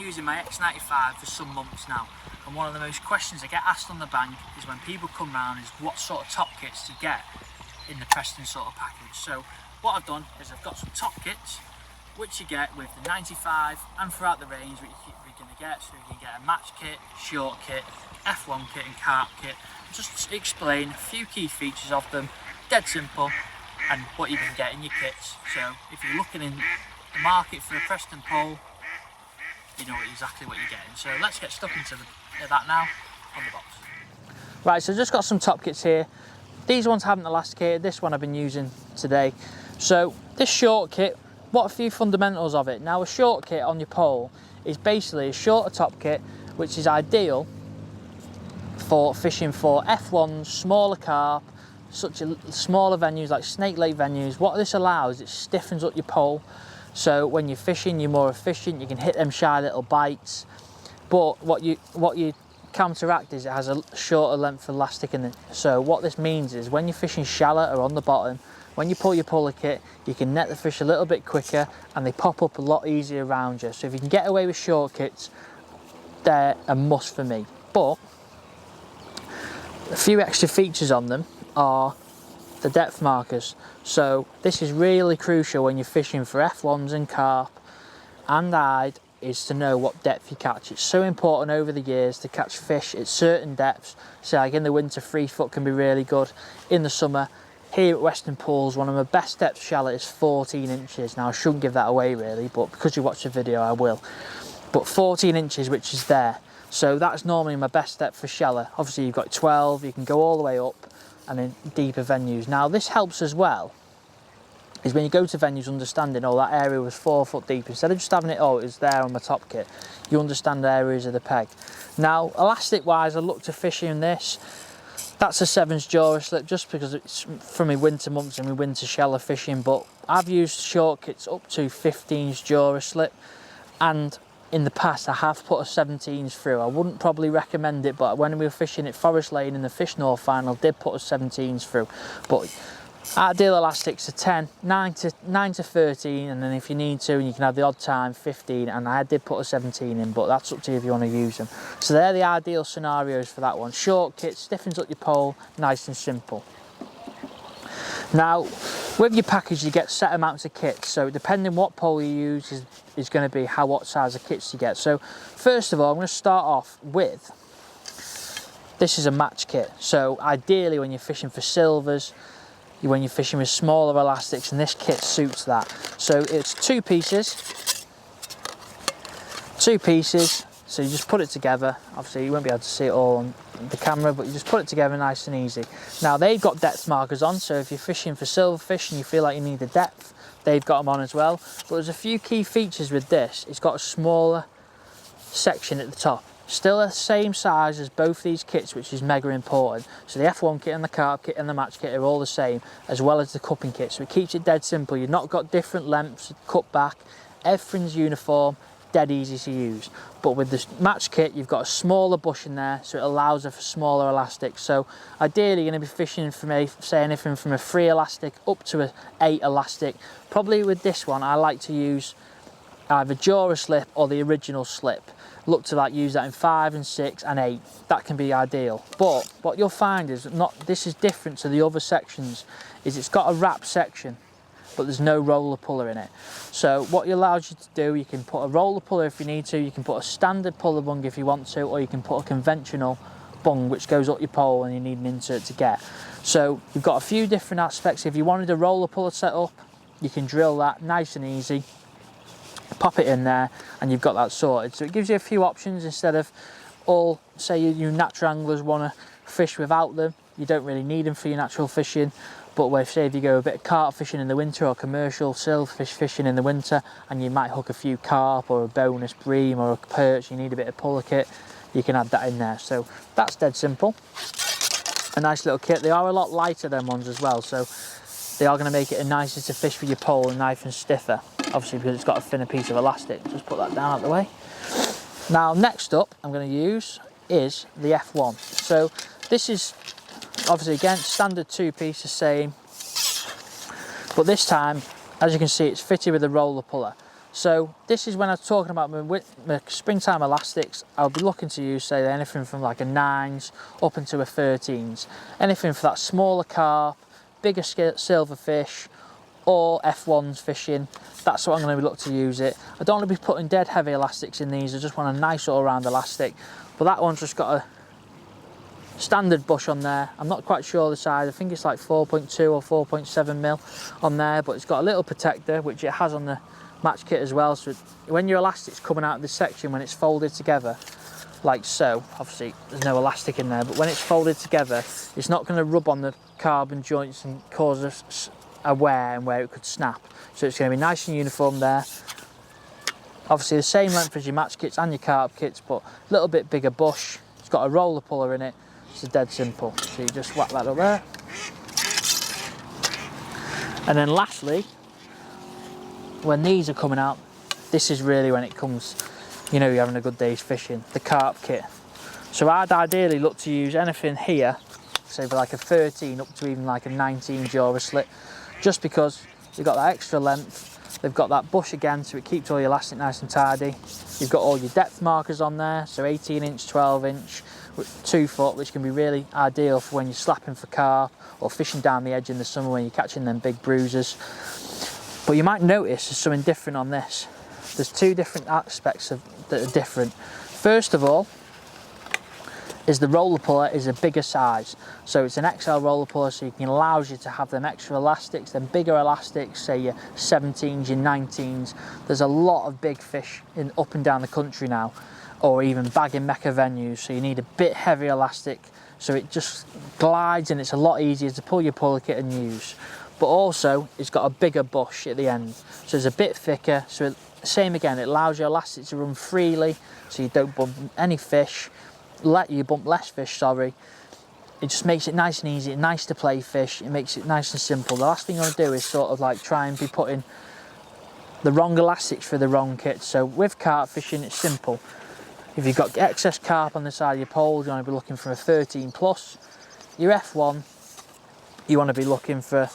using my X95 for some months now, and one of the most questions I get asked on the bank is when people come round is what sort of top kits to get in the Preston sort of package. So what I've done is I've got some top kits which you get with the 95 and throughout the range what you're going to get. So you can get a match kit, short kit, F1 kit and Carp kit. Just explain a few key features of them, dead simple, and what you can get in your kits. So if you're looking in the market for a Preston pole, you know exactly what you're getting. So let's get stuck into that now on the box. Right, so just got some top kits here. These ones haven't elasticated, this one I've been using today. So this short kit, what a few fundamentals of it. Now a short kit on your pole is basically a shorter top kit which is ideal for fishing for F1s, smaller carp, such a smaller venues like Snake Lake venues. What this allows, it stiffens up your pole, so when you're fishing you're more efficient, you can hit them shy little bites. But what you counteract is it has a shorter length of elastic in it. So what this means is when you're fishing shallow or on the bottom, when you pull your puller kit, you can net the fish a little bit quicker and they pop up a lot easier around you. So if you can get away with short kits, they're a must for me. But a few extra features on them are the depth markers. So this is really crucial when you're fishing for F1s and carp and hide, is to know what depth you catch. It's so important over the years to catch fish at certain depths. So like in the winter, 3 foot can be really good. In the summer, here at Western Pools, one of my best depth shallow is 14 inches. Now I shouldn't give that away really, but because you watch the video I will. But 14 inches, which is there. So that's normally my best depth for shallow. Obviously you've got 12, you can go all the way up and in deeper venues. Now this helps as well, is when you go to venues understanding, oh, that area was 4 foot deep. Instead of just having it, oh, it was there on my top kit, you understand the areas of the peg. Now, elastic wise, I look to fishing in this. That's a 7s Jura slip, just because it's for my winter months and my winter shallow fishing, but I've used short kits up to 15s Jura slip, and in the past I have put a 17s through. I wouldn't probably recommend it, but when we were fishing at Forest Lane in the Fish North final, I did put a 17s through. But ideal elastics are 10, 9 to 13, and then if you need to, and you can have the odd time, 15, and I did put a 17 in, but that's up to you if you want to use them. So they're the ideal scenarios for that one. Short kit, stiffens up your pole, nice and simple. Now, with your package you get set amounts of kits, so depending what pole you use is going to be what size of kits you get. So first of all, I'm going to start off with, this is a match kit. So ideally when you're fishing for silvers, when you're fishing with smaller elastics, and this kit suits that. So it's two pieces, so you just put it together. Obviously you won't be able to see it all on the camera, but you just put it together nice and easy. Now they've got depth markers on, so if you're fishing for silverfish and you feel like you need the depth, they've got them on as well. But there's a few key features with this. It's got a smaller section at the top. Still the same size as both these kits, which is mega important. So the F1 kit and the Carp kit and the match kit are all the same, as well as the cupping kit. So it keeps it dead simple. You've not got different lengths, cut back, everything's uniform, dead easy to use. But with this match kit, you've got a smaller bush in there, so it allows for smaller elastics. So ideally you're going to be fishing from say anything from a 3 elastic up to a 8 elastic. Probably with this one, I like to use either Jura slip or the original slip. Look to use that in 5 and 6 and 8. That can be ideal. But what you'll find is this is different to the other sections, is it's got a wrap section, but there's no roller puller in it. So what it allows you to do, you can put a roller puller if you need to, you can put a standard puller bung if you want to, or you can put a conventional bung which goes up your pole and you need an insert to get. So you've got a few different aspects. If you wanted a roller puller set up, you can drill that nice and easy, pop it in there, and you've got that sorted. So it gives you a few options instead of all, say you natural anglers want to fish without them. You don't really need them for your natural fishing, but say if you go a bit of carp fishing in the winter or commercial silverfish fishing in the winter, and you might hook a few carp or a bonus bream or a perch, you need a bit of puller kit, you can add that in there. So that's dead simple. A nice little kit. They are a lot lighter than ones as well, so they are going to make it nicer to fish with your pole and knife and stiffer, obviously because it's got a thinner piece of elastic. Just put that down out the way. Now next up I'm going to use is the F1. So this is obviously again standard 2-piece, the same, but this time as you can see it's fitted with a roller puller. So this is when I was talking about my springtime elastics. I'll be looking to use, say, anything from like a 9s up into a 13s. Anything for that smaller carp, bigger silverfish, or F1s fishing. That's what I'm going to look to use it. I don't want to be putting dead heavy elastics in these. I just want a nice all round elastic. But that one's just got a standard bush on there. I'm not quite sure the size. I think it's like 4.2 or 4.7 mil on there, but it's got a little protector, which it has on the match kit as well. So when your elastic's coming out of this section, when it's folded together, like so, obviously there's no elastic in there, but when it's folded together, it's not going to rub on the carbon joints and cause a wear and where it could snap. So it's going to be nice and uniform there. Obviously the same length as your match kits and your carp kits, but a little bit bigger bush. It's got a roller puller in it. It's dead simple. So you just whack that up there. And then lastly, when these are coming out, this is really when it comes, you know, you're having a good day's fishing, the carp kit. So I'd ideally look to use anything here, say for like a 13 up to even like a 19 jaw slit, just because you've got that extra length. They've got that bush again, so it keeps all your elastic nice and tidy. You've got all your depth markers on there, so 18 inch, 12 inch, 2 foot, which can be really ideal for when you're slapping for carp or fishing down the edge in the summer when you're catching them big bruisers. But you might notice there's something different on this. There's 2 different aspects that are different. First of all, is the roller puller is a bigger size. So it's an XL roller puller, so it allows you to have them extra elastics, them bigger elastics, say your 17s, your 19s. There's a lot of big fish up and down the country now, or even bagging mecca venues, so you need a bit heavier elastic, so it just glides and it's a lot easier to pull your puller kit and use. But also, it's got a bigger bush at the end, so it's a bit thicker, so same again, it allows your elastic to run freely, so you don't bump any fish, let you bump less fish, sorry. It just makes it nice and easy, nice to play fish, it makes it nice and simple. The last thing you want to do is sort of like try and be putting the wrong elastics for the wrong kit. So with carp fishing, it's simple. If you've got excess carp on the side of your pole, you want to be looking for a 13 plus. Your F1, you want to be looking for,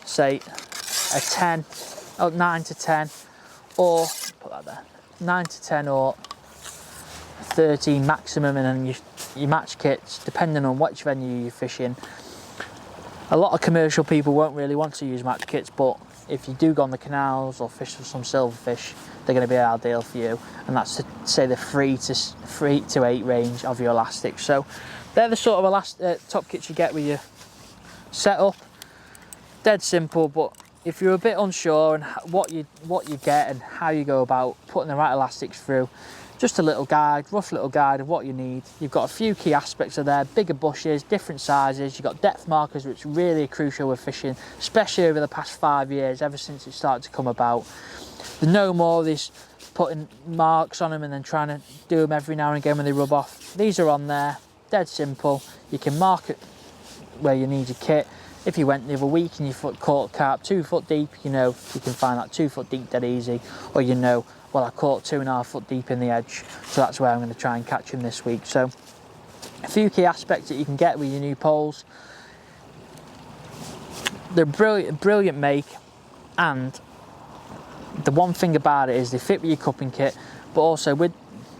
say, a 10, 9 to 10, or, put that there, 9 to 10 or 13 maximum, and then your match kits, depending on which venue you're fishing. A lot of commercial people won't really want to use match kits, but if you do go on the canals or fish for some silverfish, they're going to be ideal for you, and that's to say the 3 to 8 range of your elastics. So they're the sort of top kits you get with your setup. Dead simple, but if you're a bit unsure on what you get and how you go about putting the right elastics through, just a little guide, rough little guide of what you need. You've got a few key aspects of there, bigger bushes, different sizes. You've got depth markers, which really are crucial with fishing, especially over the past 5 years, ever since it started to come about. There's no more of this putting marks on them and then trying to do them every now and again when they rub off. These are on there, dead simple. You can mark it where you need your kit. If you went the other week and you caught carp 2 foot deep, you know you can find that 2 foot deep dead easy, or you know, well, I caught 2.5 foot deep in the edge, so that's where I'm going to try and catch him this week. So a few key aspects that you can get with your new poles. They're brilliant make, and the one thing about it is they fit with your cupping kit, but also with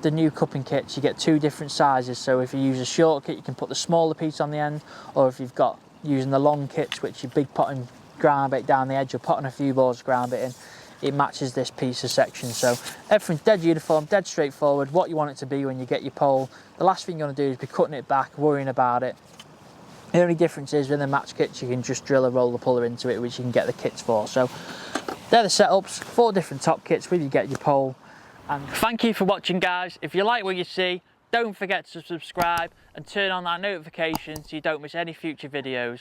the new cupping kits you get 2 different sizes. So if you use a short kit, you can put the smaller piece on the end, or if you've got using the long kits, which you big potting ground bait down the edge, or potting a few balls of ground bait in, it matches this piece of section. So everything's dead uniform, dead straightforward, what you want it to be when you get your pole. The last thing you want to do is be cutting it back, worrying about it. The only difference is with the match kits, you can just drill a roller puller into it, which you can get the kits for. So they're the setups, 4 different top kits with you get your pole. And thank you for watching, guys. If you like what you see, don't forget to subscribe and turn on that notification so you don't miss any future videos.